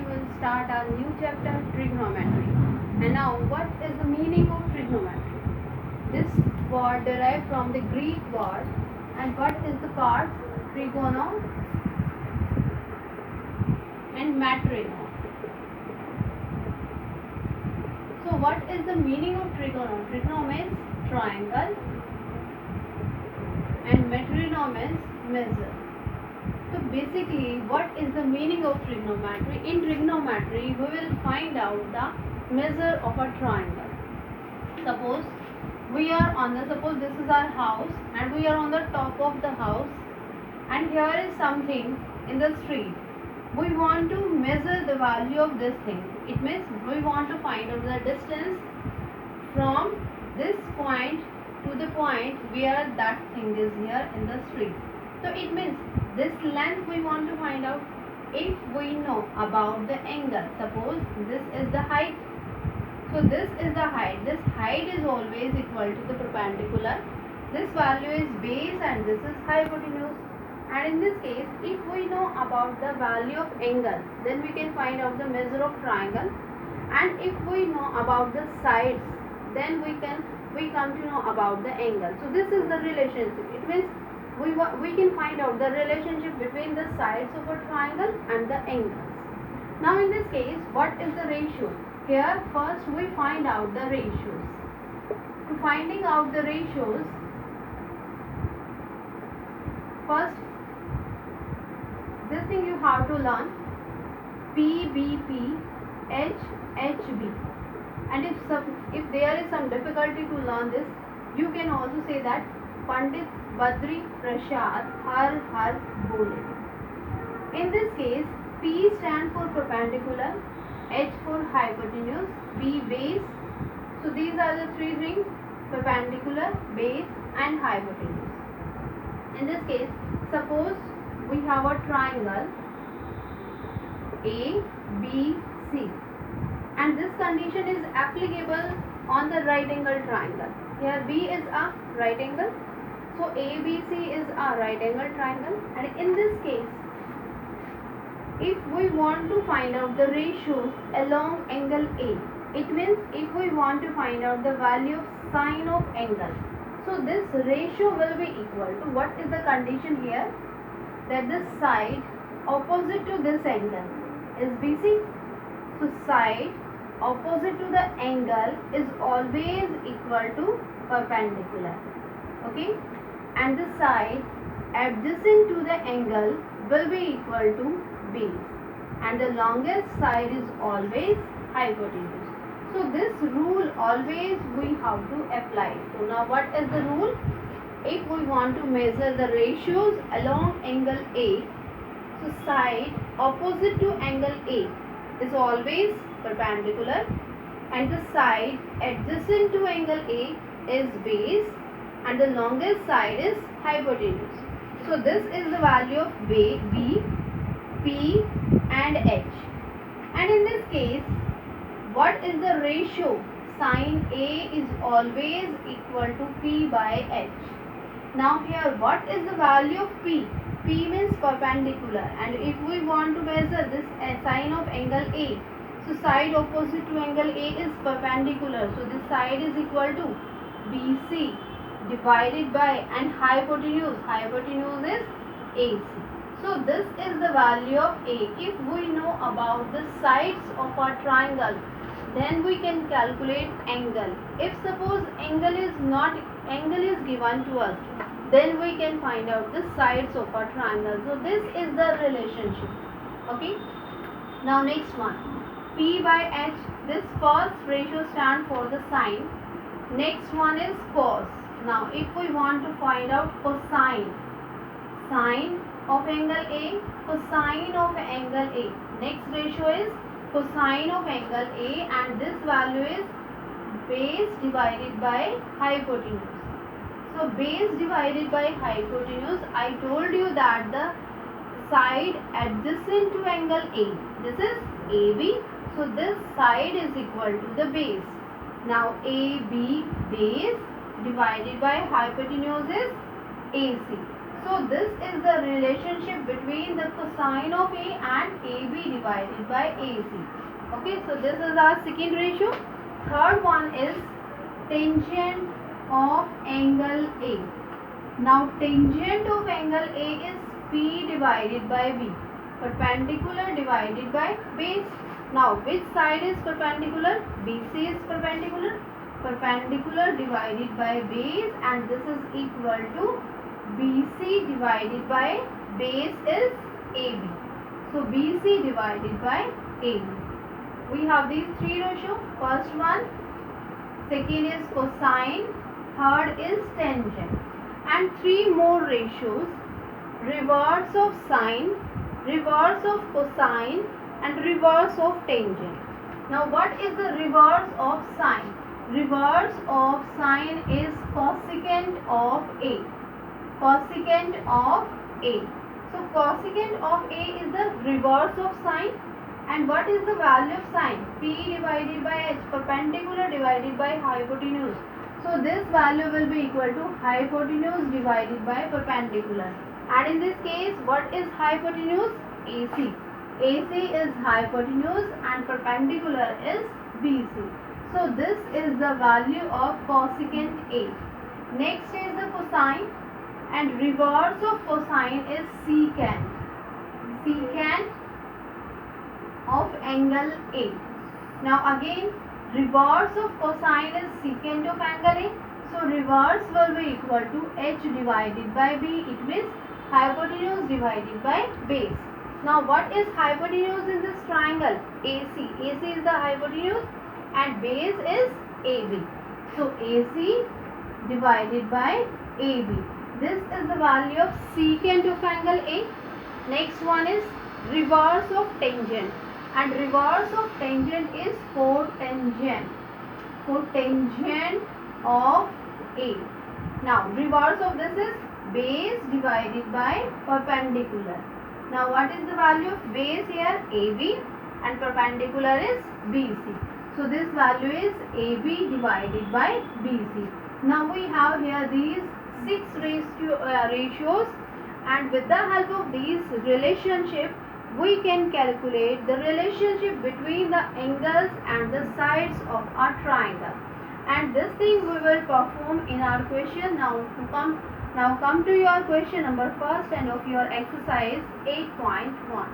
will start our new chapter, trigonometry. And now, what is the meaning of trigonometry? This word derived from the Greek word, and what is the part? Trigono and matrino. So, what is the meaning of trigono? Trigono means triangle, and matrino means measure. So basically, what is the meaning of trigonometry? In trigonometry, we will find out the measure of a triangle. Suppose suppose this is our house, and we are on the top of the house, and here is something in the street. We want to measure the value of this thing. It means we want to find out the distance from this point to the point where that thing is here in the street. So it means this length we want to find out. If we know about the angle, suppose this is the height. So this is the height. This height is always equal to the perpendicular. This value is base and this is hypotenuse. And in this case, if we know about the value of angle, then we can find out the measure of triangle. And if we know about the sides, then we come to know about the angle. So this is the relationship. It means we can find out the relationship between the sides of a triangle and the angles. Now in this case, what is the ratio? Here first we find out the ratios. To finding out the ratios, first this thing you have to learn, PBP, HHB. And if there is some difficulty to learn this, you can also say that Pandit Badri Prasad Har Bole. In this case, P stands for perpendicular, H for hypotenuse, B base. So these are the three things: perpendicular, base and hypotenuse. In this case, suppose we have a triangle A, B, C, and this condition is applicable on the right angle triangle. Here B is a right angle, so ABC is a right angle triangle, and in this case, if we want to find out the ratios along angle A, it means if we want to find out the value of sine of angle, so this ratio will be equal to, what is the condition here? That the side opposite to this angle is BC. So side opposite to the angle is always equal to perpendicular. Okay? And the side adjacent to the angle will be equal to base. And the longest side is always hypotenuse. So this rule always we have to apply. So now what is the rule? If we want to measure the ratios along angle A, so side opposite to angle A is always perpendicular, and the side adjacent to angle A is base, and the longest side is hypotenuse. So this is the value of B, P and H. And in this case, what is the ratio? Sine A is always equal to P by H. Now here, what is the value of P? P means perpendicular, and if we want to measure this sine of angle A, so side opposite to angle A is perpendicular, so this side is equal to BC divided by, and hypotenuse is AC. So this is the value of A. If we know about the sides of a triangle, then we can calculate angle. If suppose angle is given to us, then we can find out the sides of a triangle. So this is the relationship. Okay. Now next one, P by H. This first ratio stands for the sine. Next one is cos. Now if we want to find out cosine, sine of angle A, cosine of angle A. Next ratio is cosine of angle A, and this value is base divided by hypotenuse. So base divided by hypotenuse, I told you that the side adjacent to angle A, this is AB, so this side is equal to the base. Now AB base divided by hypotenuse is AC. So this is the relationship between the cosine of A and AB divided by AC. Okay, so this is our second ratio. Third one is tangent of angle A. Now tangent of angle A is P divided by B. Perpendicular divided by base. Now which side is perpendicular? BC is perpendicular. Perpendicular divided by base, and this is equal to BC divided by base is AB. So BC divided by AB. We have these three ratios. First one, second is cosine, third is tangent. And three more ratios: reverse of sine, reverse of cosine, and reverse of tangent. Now what is the reverse of sine? Reverse of sine is cosecant of A. Cosecant of A. So cosecant of A is the reverse of sine. And what is the value of sine? P divided by H, perpendicular divided by hypotenuse. So this value will be equal to hypotenuse divided by perpendicular. And in this case, what is hypotenuse? AC. AC is hypotenuse and perpendicular is BC. So this is the value of cosecant A. Next is the cosine, and reverse of cosine is secant. Secant of angle A. Now again, reverse of cosine is secant of angle A. So reverse will be equal to H divided by B. It means hypotenuse divided by base. Now what is hypotenuse in this triangle? AC. AC is the hypotenuse and base is AB. So AC divided by AB. This is the value of secant of angle A. Next one is reverse of tangent. And reverse of tangent is cotangent. Cotangent of A. Now reverse of this is base divided by perpendicular. Now what is the value of base here? AB, and perpendicular is BC. So this value is AB divided by BC. Now we have here these 6 ratios, and with the help of these relationship we can calculate the relationship between the angles and the sides of a triangle. And this thing we will perform in our question. Now come to your question number first and of your exercise 8.1.